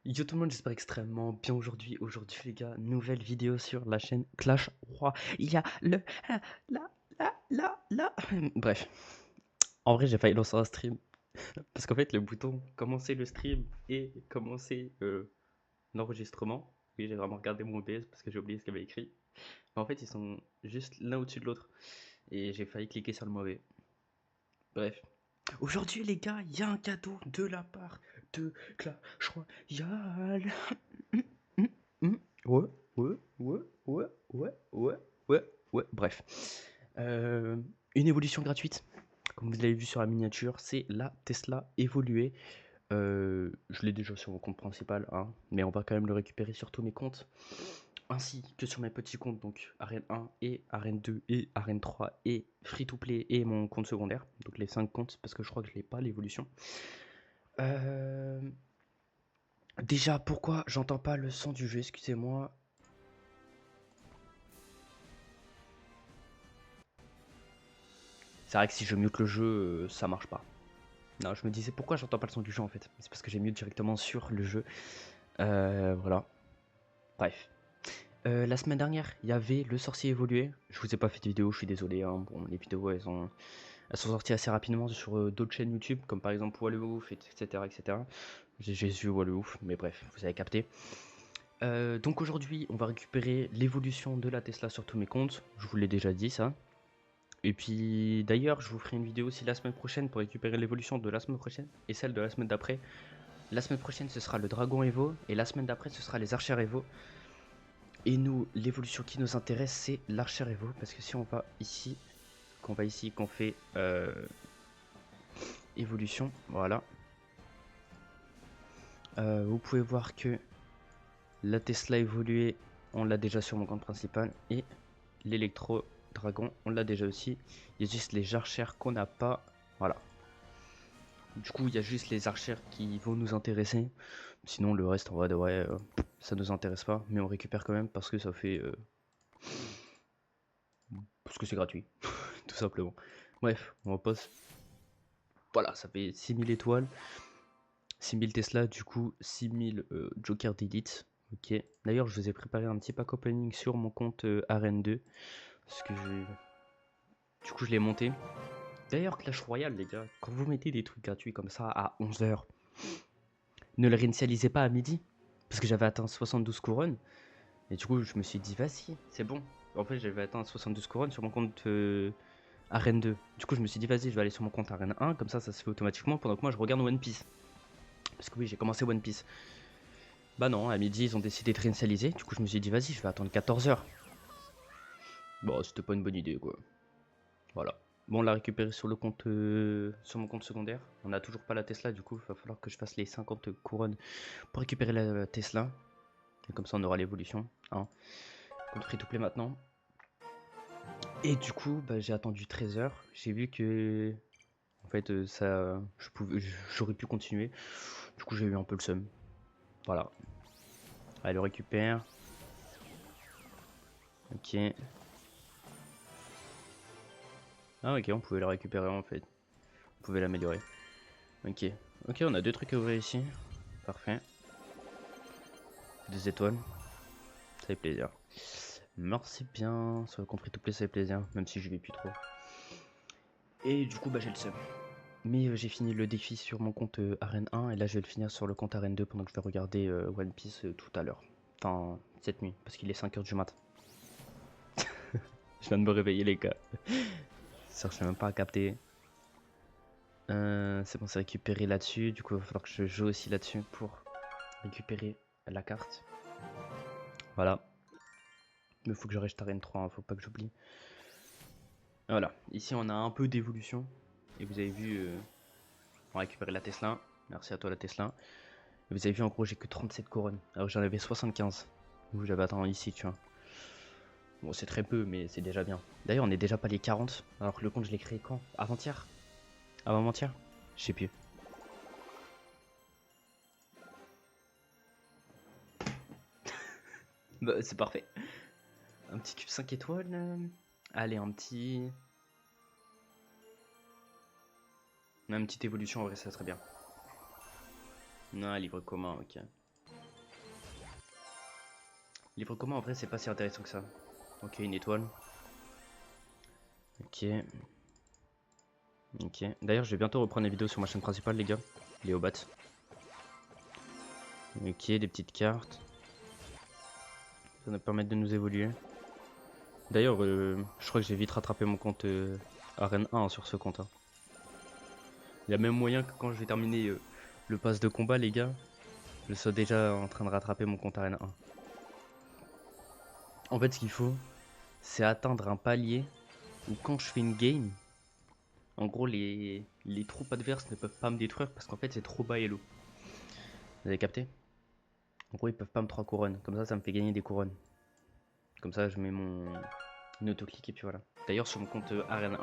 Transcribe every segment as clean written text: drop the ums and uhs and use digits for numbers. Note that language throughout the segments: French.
Yo tout le monde, j'espère extrêmement bien aujourd'hui. Aujourd'hui les gars, nouvelle vidéo sur la chaîne Clash Royale. Il y a le là. Bref, en vrai j'ai failli lancer un stream. Parce qu'en fait le bouton commencer le stream et commencer l'enregistrement. Oui, j'ai vraiment regardé mon OBS parce que j'ai oublié ce qu'il y avait écrit. Mais en fait ils sont juste l'un au-dessus de l'autre. Et j'ai failli cliquer sur le mauvais. Bref. Aujourd'hui les gars, il y a un cadeau de la part de Clash Royale. Mmh, mmh. Ouais, ouais. Bref. Euh, une évolution gratuite. Comme vous l'avez vu sur la miniature, c'est la Tesla évoluée. Je l'ai déjà sur mon compte principal, hein, mais on va quand même le récupérer sur tous mes comptes. Ainsi que sur mes petits comptes, donc Arène 1 et Arène 2 et Arène 3 et Free to Play et mon compte secondaire. Donc les 5 comptes, parce que je crois que je l'ai pas l'évolution. Euh, Déjà, pourquoi j'entends pas le son du jeu? Excusez-moi. C'est vrai que si je mute le jeu, ça marche pas. Non, je me disais pourquoi j'entends pas le son du jeu en fait. C'est parce que j'ai mute directement sur le jeu. Voilà. Bref. La semaine dernière, il y avait le sorcier évolué. Je vous ai pas fait de vidéo, je suis désolé, hein. Bon, les vidéos elles sont sorties assez rapidement sur d'autres chaînes YouTube, comme par exemple Wallouf, etc. etc. J'ai su Wallouf, mais bref, vous avez capté. Donc aujourd'hui, on va récupérer l'évolution de la Tesla sur tous mes comptes. Je vous l'ai déjà dit ça. Et puis d'ailleurs, je vous ferai une vidéo aussi la semaine prochaine pour récupérer l'évolution de la semaine prochaine et celle de la semaine d'après. La semaine prochaine, ce sera le dragon Evo et la semaine d'après, ce sera les archers Evo. Et nous, l'évolution qui nous intéresse, c'est l'archer Evo parce que si on va ici, qu'on fait évolution, voilà. Vous pouvez voir que la Tesla évoluée, on l'a déjà sur mon compte principal et l'électro dragon, on l'a déjà aussi. Il y a juste les archers qu'on n'a pas, voilà. Du coup, il y a juste les archères qui vont nous intéresser. Sinon, le reste, en vrai, de vrai, ça nous intéresse pas. Mais on récupère quand même parce que ça fait. Parce que c'est gratuit, tout simplement. Bref, on repose. Voilà, ça fait 6000 étoiles. 6000 Tesla, du coup, 6000 Joker d'Elite. Ok. D'ailleurs, je vous ai préparé un petit pack opening sur mon compte Arène 2. Parce que du coup, je l'ai monté. D'ailleurs, Clash Royale, les gars, quand vous mettez des trucs gratuits comme ça à 11h, ne le réinitialisez pas à midi. Parce que j'avais atteint 72 couronnes. Et du coup, je me suis dit, vas-y, c'est bon. En fait, j'avais atteint 72 couronnes sur mon compte Arène 2. Du coup, je me suis dit, vas-y, je vais aller sur mon compte Arène 1. Comme ça se fait automatiquement pendant que moi, je regarde One Piece. Parce que oui, j'ai commencé One Piece. Bah non, à midi, ils ont décidé de réinitialiser. Du coup, je me suis dit, vas-y, je vais attendre 14h. Bon, c'était pas une bonne idée, quoi. Voilà. Bon, on l'a récupéré sur le compte, sur mon compte secondaire. On n'a toujours pas la Tesla, du coup, il va falloir que je fasse les 50 couronnes pour récupérer la Tesla. Et comme ça, on aura l'évolution. Hein. Compte free to play maintenant. Et du coup, bah, j'ai attendu 13h. J'ai vu que, en fait, ça, j'aurais pu continuer. Du coup, j'ai eu un peu le seum. Voilà. Allez, le récupère. Ok. Ah, ok, on pouvait le récupérer en fait. On pouvait l'améliorer. Ok. Ok, on a deux trucs à ouvrir ici. Parfait. 2 étoiles. Ça fait plaisir. Merci bien. Sur le compte free to play, ça fait plaisir. Même si je vais plus trop. Et du coup, bah, j'ai le seum. Mais j'ai fini le défi sur mon compte Arène 1 et là je vais le finir sur le compte Arène 2 pendant que je vais regarder One Piece tout à l'heure. Enfin, cette nuit, parce qu'il est 5h du mat. Je viens de me réveiller les gars. Ça, je sais même pas à capter. C'est bon, c'est récupéré là-dessus. Du coup, il va falloir que je joue aussi là-dessus pour récupérer la carte. Voilà. Mais faut que je reste Arène 3, hein, faut pas que j'oublie. Voilà. Ici, on a un peu d'évolution. Et vous avez vu, on a récupéré la Tesla. Merci à toi la Tesla. Et vous avez vu, en gros, j'ai que 37 couronnes. Alors que j'en avais 75. Vous, j'avais atteint ici, tu vois. Bon, c'est très peu, mais c'est déjà bien. D'ailleurs, on est déjà pas les 40. Alors que le compte, je l'ai créé quand? Avant-hier? Avant-hier? Je sais plus. Bah, c'est parfait. Un petit cube 5 étoiles. Allez, un petit. Une petite évolution, en vrai, ça serait bien. Non, livre commun, ok. Livre commun, en vrai, c'est pas si intéressant que ça. Ok, une étoile. Ok. Ok. D'ailleurs, je vais bientôt reprendre les vidéos sur ma chaîne principale, les gars. Léobat. Ok, des petites cartes. Ça va nous permettre de nous évoluer. D'ailleurs, je crois que j'ai vite rattrapé mon compte Arène 1 sur ce compte. Hein. Il y a même moyen que quand je vais terminer le pass de combat, les gars, je sois déjà en train de rattraper mon compte Arène 1. En fait, ce qu'il faut, c'est atteindre un palier où quand je fais une game, en gros, les troupes adverses ne peuvent pas me détruire parce qu'en fait, c'est trop bas elo. Vous avez capté? En gros, ils peuvent pas me 3 couronnes. Comme ça me fait gagner des couronnes. Comme ça, je mets mon autoclick et puis voilà. D'ailleurs, sur mon compte Arène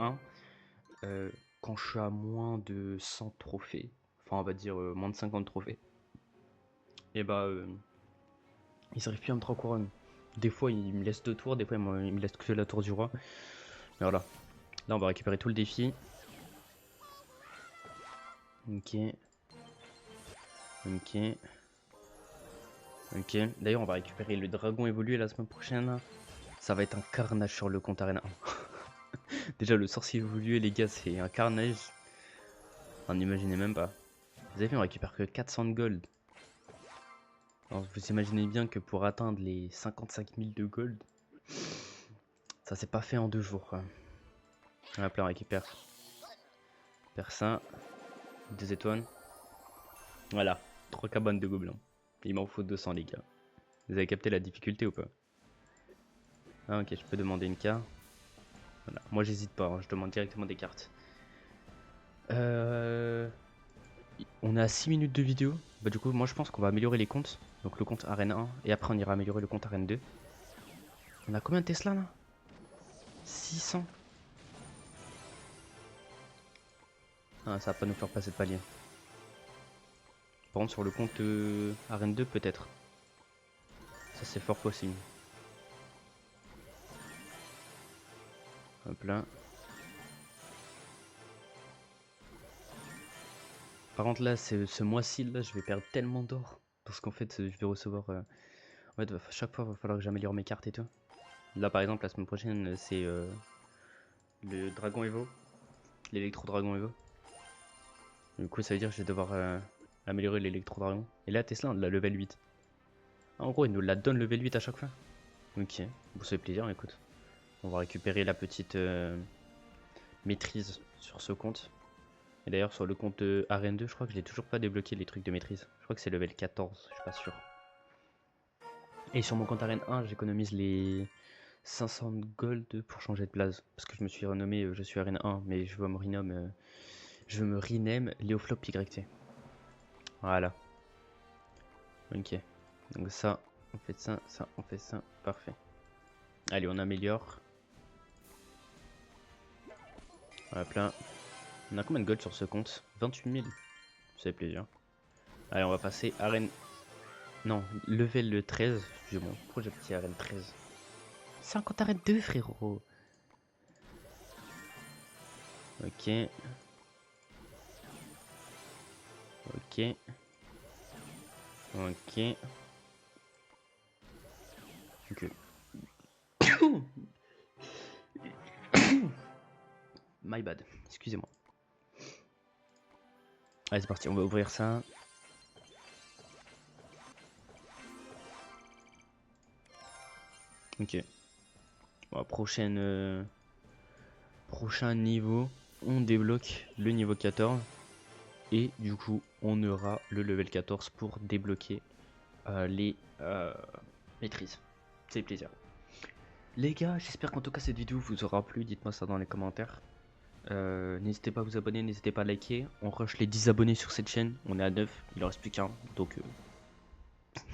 1, quand je suis à moins de 100 trophées, enfin, on va dire moins de 50 trophées, et bah, ils n'arrivent plus à me 3 couronnes. Des fois, ils me laissent 2 tours, des fois, ils me laissent que la tour du roi. Mais voilà. Là, on va récupérer tout le défi. Ok. Ok. Ok. D'ailleurs, on va récupérer le dragon évolué la semaine prochaine. Ça va être un carnage sur le compte Arena 1. Déjà, le sorcier évolué, les gars, c'est un carnage. On n'imaginez même pas. Vous avez vu, on récupère que 400 de gold. Alors, vous imaginez bien que pour atteindre les 55 000 de gold, ça s'est pas fait en 2 jours. Quoi. Hop là, on récupère ça. 2 étoiles. Voilà, 3 cabanes de gobelins. Il m'en faut 200, les gars. Vous avez capté la difficulté ou pas? Ah, ok, je peux demander une carte. Voilà. Moi, j'hésite pas, hein, je demande directement des cartes. On est à 6 minutes de vidéo. Bah, du coup, moi, je pense qu'on va améliorer les comptes. Donc, le compte Arène 1. Et après, on ira améliorer le compte Arène 2. On a combien de Tesla là? 600. Ah, ça va pas nous faire passer de palier. Par contre, sur le compte Arène 2, peut-être. Ça, c'est fort possible. Hop là. Par contre, là, ce mois-ci, là, je vais perdre tellement d'or. Parce qu'en fait, je vais recevoir. En fait, chaque fois, il va falloir que j'améliore mes cartes et tout. Là, par exemple, la semaine prochaine, c'est le Dragon Evo. L'électro-dragon Evo. Du coup, ça veut dire que je vais devoir améliorer l'électro-dragon. Et là, Tesla, on l'a level 8. En gros, il nous la donne level 8 à chaque fois. Ok, bon, ça fait plaisir, écoute. On va récupérer la petite maîtrise sur ce compte. Et d'ailleurs, sur le compte Arène 2, je crois que je n'ai toujours pas débloqué les trucs de maîtrise. Je crois que c'est level 14, je suis pas sûr. Et sur mon compte Arène 1, j'économise les 500 gold pour changer de place. Parce que je me suis renommé, je suis Arène 1, mais je veux me rename, Léoflop YT. Voilà. Ok. Donc ça, on fait ça, on fait ça. Parfait. Allez, on améliore. Hop là. On a combien de gold sur ce compte? 28 000. Ça fait plaisir. Allez, on va passer Arène... Non, level 13. J'ai mon projet petit Arène 13. C'est un compte Arène 2, frérot. Ok. Ok. Ok. Ok. My bad. Excusez-moi. Allez, c'est parti. On va ouvrir ça. Ok. Bon, prochain niveau, on débloque le niveau 14. Et du coup, on aura le level 14 pour débloquer les maîtrises. C'est plaisir. Les gars, j'espère qu'en tout cas cette vidéo vous aura plu. Dites-moi ça dans les commentaires. N'hésitez pas à vous abonner, n'hésitez pas à liker. On rush les 10 abonnés sur cette chaîne. On est à 9, il en reste plus qu'un. Donc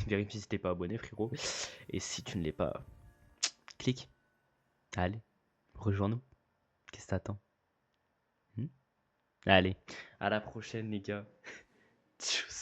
vérifie si t'es pas abonné, frérot. Et si tu ne l'es pas, clique. Allez, rejoins-nous. Qu'est-ce que t'attends? Allez, à la prochaine, les gars. Tchuss.